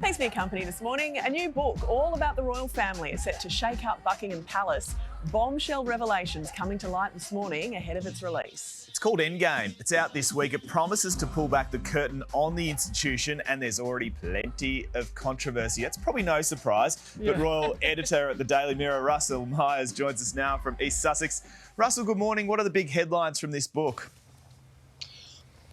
Thanks for your company this morning. A new book all about the royal family is set to shake up Buckingham Palace. Bombshell revelations coming to light this morning ahead of its release. It's called Endgame. It's out this week. It promises to pull back the curtain on the institution, and there's already plenty of controversy. It's probably no surprise, but royal editor at the Daily Mirror, Russell Myers, joins us now from East Sussex. Russell, good morning. What are the big headlines from this book?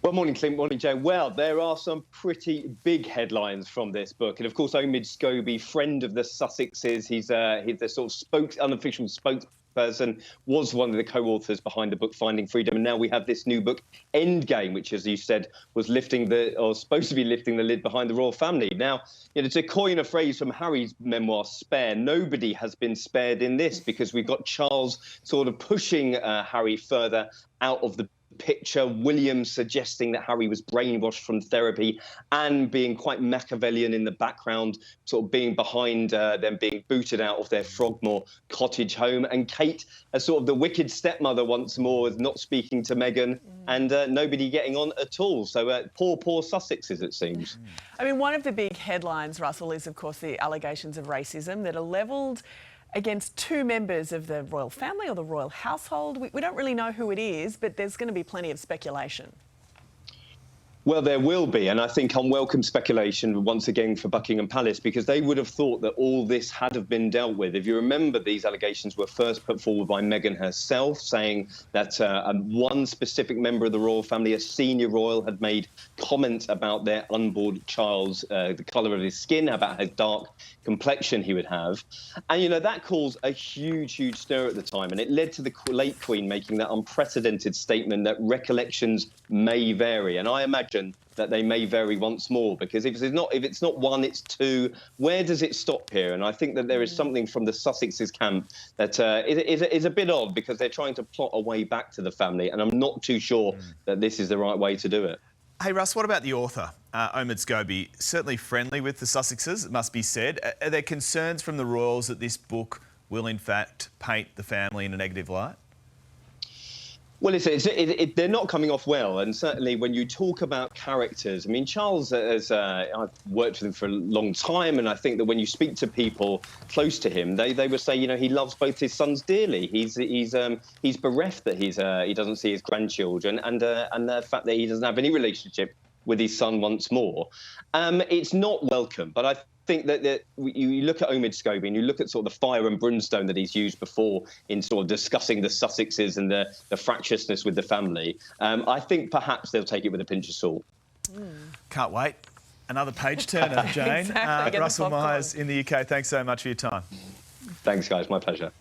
Well, morning, Clint. Morning, Joe. Well, there are some pretty big headlines from this book. And of course, Omid Scobie, friend of the Sussexes, he's the sort of unofficial spokesperson, was one of the co-authors behind the book Finding Freedom. And now we have this new book, Endgame, which, as you said, was supposed to be lifting the lid behind the royal family. Now, to coin a phrase from Harry's memoir, Spare, nobody has been spared in this, because we've got Charles sort of pushing Harry further out of the picture, William suggesting that Harry was brainwashed from therapy, and being quite Machiavellian in the background, sort of being behind them being booted out of their Frogmore cottage home, and Kate as sort of the wicked stepmother once more, not speaking to Meghan, and nobody getting on at all. So poor Sussexes, it seems. I mean, one of the big headlines, Russell, is of course the allegations of racism that are levelled against two members of the royal family or the royal household. We don't really know who it is, but there's going to be plenty of speculation. Well, there will be, and I think unwelcome speculation once again for Buckingham Palace, because they would have thought that all this had have been dealt with. If you remember, these allegations were first put forward by Meghan herself, saying that one specific member of the royal family, a senior royal, had made comment about their unborn child's the colour of his skin, about how dark complexion he would have. And, that caused a huge stir at the time, and it led to the late Queen making that unprecedented statement that recollections may vary. And I imagine that they may vary once more, because if it's not one, it's two. Where does it stop here? And I think that there is something from the Sussexes camp that is a bit odd, because they're trying to plot a way back to the family, and I'm not too sure that this is the right way to do it. Hey, Russ, what about the author, Omid Scobie? Certainly friendly with the Sussexes, it must be said. Are there concerns from the royals that this book will, in fact, paint the family in a negative light? Well, they're not coming off well, and certainly when you talk about characters, I mean, Charles, I've worked with him for a long time, and I think that when you speak to people close to him, they would say, he loves both his sons dearly. He's bereft that he doesn't see his grandchildren, and the fact that he doesn't have any relationship with his son once more. It's not welcome, but I think that you look at Omid Scobie and you look at sort of the fire and brimstone that he's used before in sort of discussing the Sussexes and the fractiousness with the family. I think perhaps they'll take it with a pinch of salt. Can't wait. Another page turner, Jane. Exactly. Russell Myers in the UK, thanks so much for your time. Thanks, guys. My pleasure.